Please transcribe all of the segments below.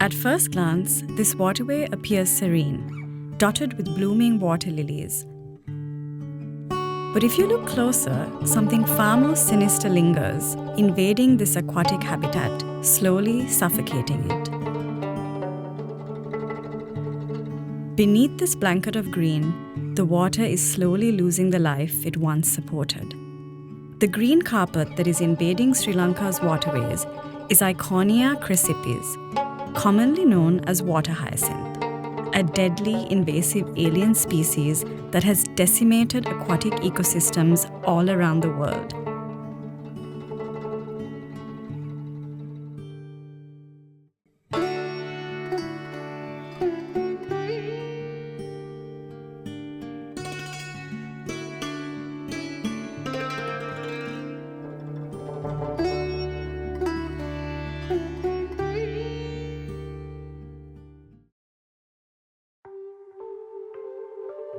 At first glance, this waterway appears serene, dotted with blooming water lilies. But if you look closer, something far more sinister lingers, invading this aquatic habitat, slowly suffocating it. Beneath this blanket of green, the water is slowly losing the life it once supported. The green carpet that is invading Sri Lanka's waterways is Iconia crecipes, commonly known as water hyacinth, a deadly invasive alien species that has decimated aquatic ecosystems all around the world.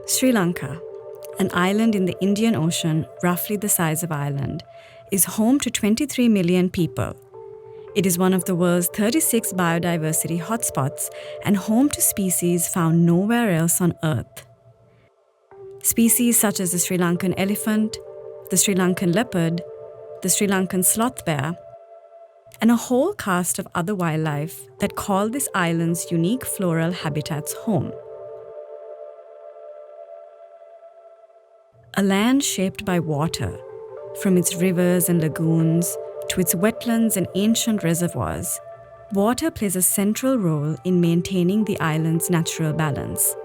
Sri Lanka, an island in the Indian Ocean roughly the size of Ireland, is home to 23 million people. It is one of the world's 36 biodiversity hotspots and home to species found nowhere else on Earth. Species such as the Sri Lankan elephant, the Sri Lankan leopard, the Sri Lankan sloth bear, and a whole cast of other wildlife that call this island's unique floral habitats home. A land shaped by water, from its rivers and lagoons to its wetlands and ancient reservoirs, water plays a central role in maintaining the island's natural balance.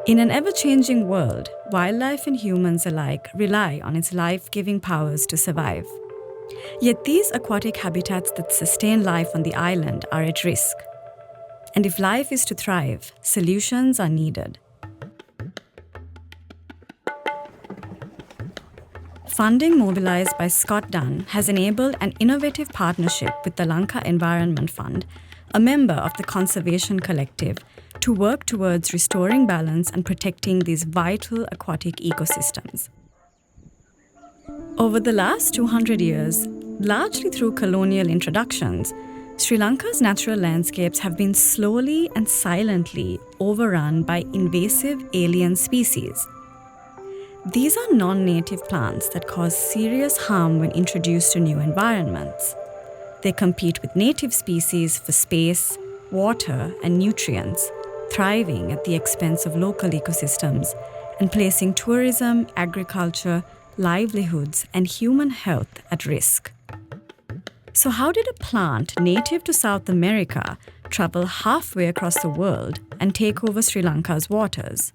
In an ever-changing world, wildlife and humans alike rely on its life-giving powers to survive. Yet these aquatic habitats that sustain life on the island are at risk. And if life is to thrive, solutions are needed. Funding mobilized by Scott Dunn has enabled an innovative partnership with the Lanka Environment Fund, a member of the Conservation Collective, to work towards restoring balance and protecting these vital aquatic ecosystems. Over the last 200 years, largely through colonial introductions, Sri Lanka's natural landscapes have been slowly and silently overrun by invasive alien species. These are non-native plants that cause serious harm when introduced to new environments. They compete with native species for space, water, and nutrients, thriving at the expense of local ecosystems and placing tourism, agriculture, livelihoods, and human health at risk. So how did a plant native to South America travel halfway across the world and take over Sri Lanka's waters?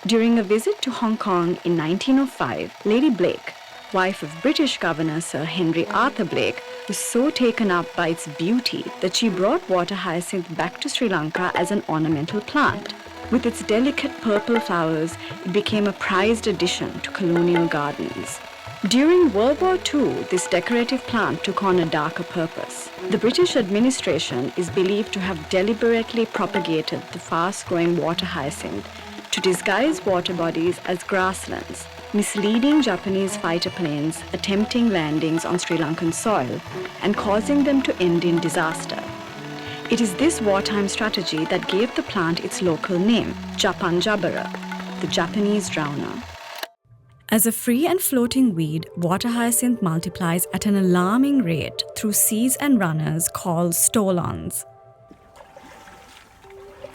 During a visit to Hong Kong in 1905, Lady Blake, wife of British Governor Sir Henry Arthur Blake, was so taken up by its beauty that she brought water hyacinth back to Sri Lanka as an ornamental plant. With its delicate purple flowers, it became a prized addition to colonial gardens. During World War II, this decorative plant took on a darker purpose. The British administration is believed to have deliberately propagated the fast-growing water hyacinth to disguise water bodies as grasslands, misleading Japanese fighter planes attempting landings on Sri Lankan soil and causing them to end in disaster. It is this wartime strategy that gave the plant its local name, Japan Jabara, the Japanese drowner. As a free and floating weed, water hyacinth multiplies at an alarming rate through seeds and runners called stolons,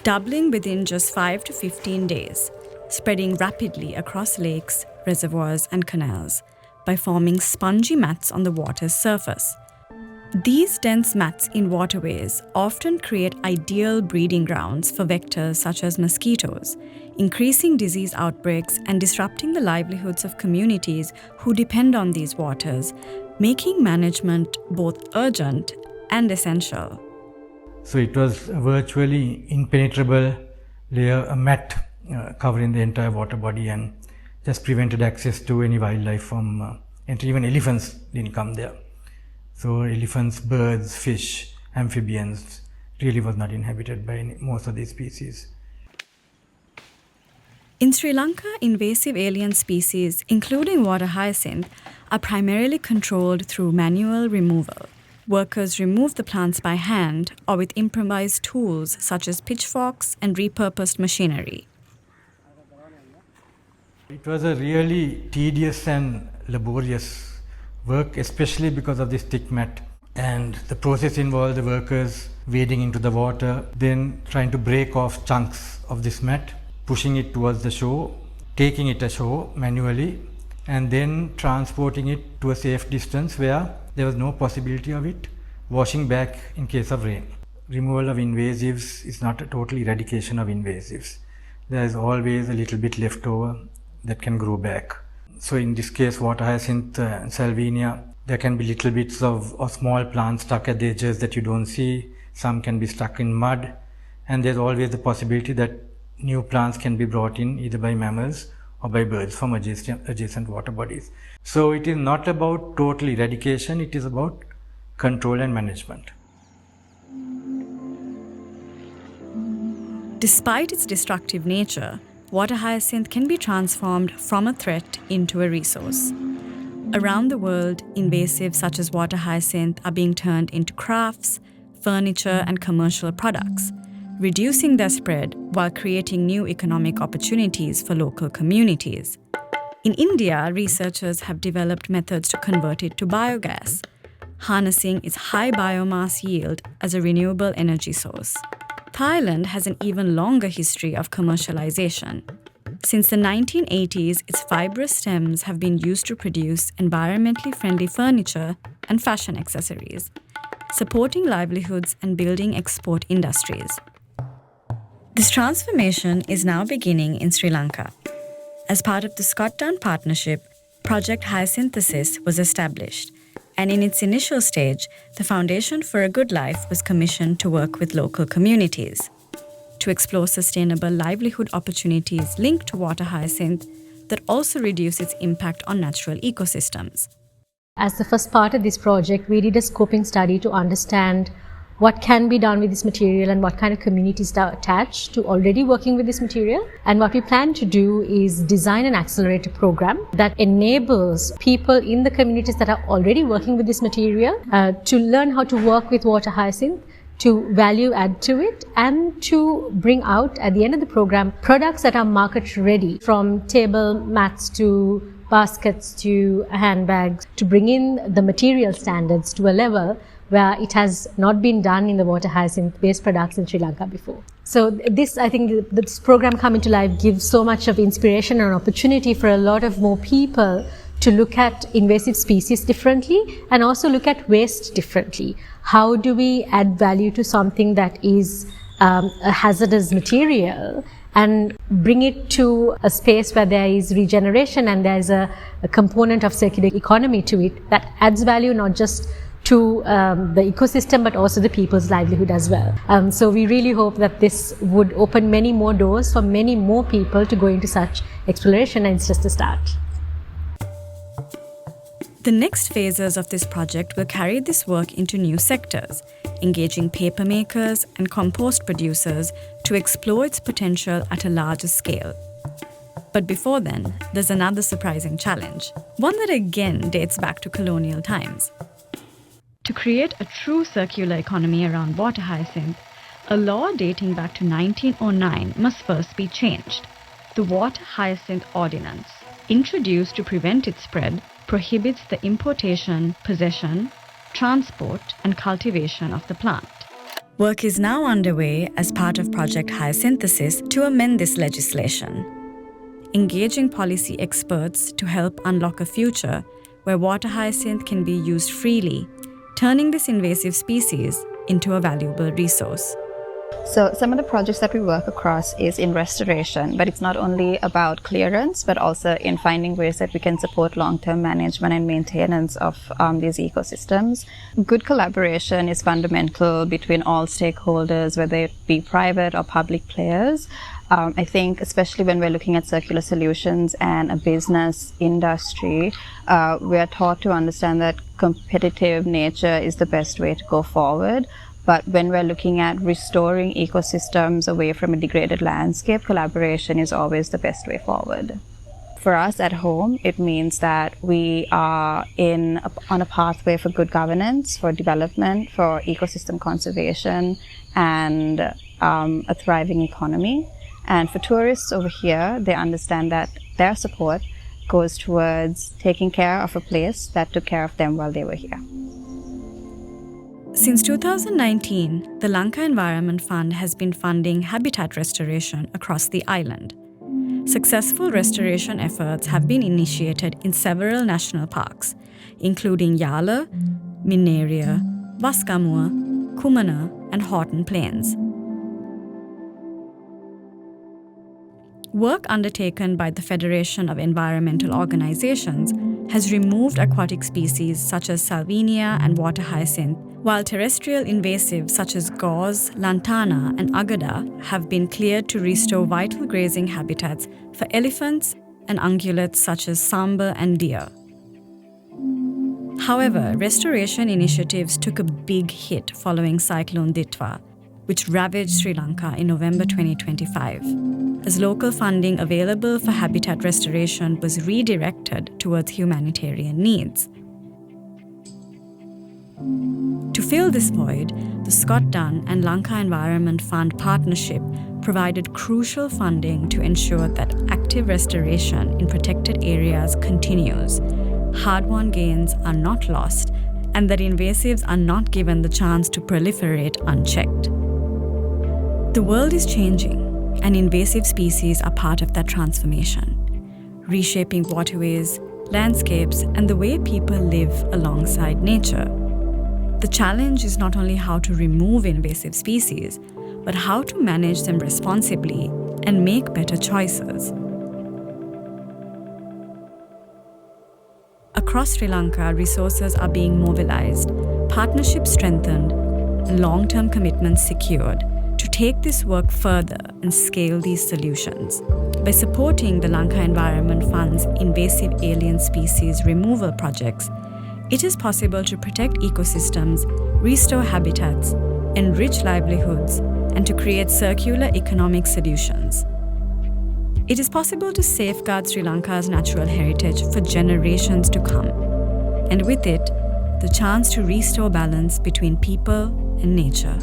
doubling within just 5 to 15 days, spreading rapidly across lakes, reservoirs, and canals by forming spongy mats on the water's surface. These dense mats in waterways often create ideal breeding grounds for vectors such as mosquitoes, increasing disease outbreaks and disrupting the livelihoods of communities who depend on these waters, making management both urgent and essential. So it was a virtually impenetrable layer, a mat covering the entire water body, and just prevented access to any wildlife from entering. Even elephants didn't come there. So elephants, birds, fish, amphibians really was not inhabited by most of these species. In Sri Lanka, invasive alien species, including water hyacinth, are primarily controlled through manual removal. Workers remove the plants by hand or with improvised tools such as pitchforks and repurposed machinery. It was a really tedious and laborious work, especially because of the stick mat. And the process involved the workers wading into the water, then trying to break off chunks of this mat, pushing it towards the shore, taking it ashore manually, and then transporting it to a safe distance where there was no possibility of it washing back in case of rain. Removal of invasives is not a total eradication of invasives. There is always a little bit left over that can grow back. So in this case, water hyacinth and salvinia, there can be little bits of small plants stuck at the edges that you don't see. Some can be stuck in mud, and there's always the possibility that new plants can be brought in either by mammals or by birds from adjacent water bodies. So it is not about total eradication, it is about control and management. Despite its destructive nature, water hyacinth can be transformed from a threat into a resource. Around the world, invasives such as water hyacinth are being turned into crafts, furniture, and commercial products, reducing their spread while creating new economic opportunities for local communities. In India, researchers have developed methods to convert it to biogas, harnessing its high biomass yield as a renewable energy source. Thailand has an even longer history of commercialization. Since the 1980s, its fibrous stems have been used to produce environmentally friendly furniture and fashion accessories, supporting livelihoods and building export industries. This transformation is now beginning in Sri Lanka. As part of the Scott Dunn partnership, Project Hyacynthesis was established, and in its initial stage, the Foundation for a Good Life was commissioned to work with local communities to explore sustainable livelihood opportunities linked to water hyacinth that also reduce its impact on natural ecosystems. As the first part of this project, we did a scoping study to understand what can be done with this material and what kind of communities are attached to already working with this material. And what we plan to do is design an accelerator program that enables people in the communities that are already working with this material to learn how to work with water hyacinth, to value add to it, and to bring out at the end of the program products that are market ready, from table mats to baskets to handbags, to bring in the material standards to a level where it has not been done in the water hyacinth based products in Sri Lanka before. So this, I think, this program coming to life gives so much of inspiration and opportunity for a lot of more people to look at invasive species differently and also look at waste differently. How do we add value to something that is a hazardous material and bring it to a space where there is regeneration and there is a component of circular economy to it that adds value not just to the ecosystem but also the people's livelihood as well. So we really hope that this would open many more doors for many more people to go into such exploration, and it's just a start. The next phases of this project will carry this work into new sectors, engaging paper makers and compost producers to explore its potential at a larger scale. But before then, there's another surprising challenge, one that again dates back to colonial times. To create a true circular economy around water hyacinth, a law dating back to 1909 must first be changed. The Water Hyacinth Ordinance, introduced to prevent its spread, prohibits the importation, possession, transport, and cultivation of the plant. Work is now underway as part of Project Hyacynthesis to amend this legislation, engaging policy experts to help unlock a future where water hyacinth can be used freely, turning this invasive species into a valuable resource. So some of the projects that we work across is in restoration, but it's not only about clearance, but also in finding ways that we can support long-term management and maintenance of these ecosystems. Good collaboration is fundamental between all stakeholders, whether it be private or public players. I think especially when we're looking at circular solutions and a business industry, we are taught to understand that competitive nature is the best way to go forward. But when we're looking at restoring ecosystems away from a degraded landscape, collaboration is always the best way forward. For us at home, it means that we are on a pathway for good governance, for development, for ecosystem conservation, and a thriving economy. And for tourists over here, they understand that their support goes towards taking care of a place that took care of them while they were here. Since 2019, the Lanka Environment Fund has been funding habitat restoration across the island. Successful restoration efforts have been initiated in several national parks, including Yala, Minneria, Waskamua, Kumana, and Horton Plains. Work undertaken by the Federation of Environmental Organizations has removed aquatic species such as Salvinia and water hyacinth, while terrestrial invasives such as gauze, lantana, and agada have been cleared to restore vital grazing habitats for elephants and ungulates such as sambar and deer. However, restoration initiatives took a big hit following Cyclone Ditwa, which ravaged Sri Lanka in November 2025, as local funding available for habitat restoration was redirected towards humanitarian needs. To fill this void, the Scott Dunn and Lanka Environment Fund partnership provided crucial funding to ensure that active restoration in protected areas continues, hard-won gains are not lost, and that invasives are not given the chance to proliferate unchecked. The world is changing, and invasive species are part of that transformation, reshaping waterways, landscapes, and the way people live alongside nature. The challenge is not only how to remove invasive species, but how to manage them responsibly and make better choices. Across Sri Lanka, resources are being mobilized, partnerships strengthened, and long-term commitments secured to take this work further and scale these solutions. By supporting the Lanka Environment Fund's invasive alien species removal projects, it is possible to protect ecosystems, restore habitats, enrich livelihoods, and to create circular economic solutions. It is possible to safeguard Sri Lanka's natural heritage for generations to come, and with it, the chance to restore balance between people and nature.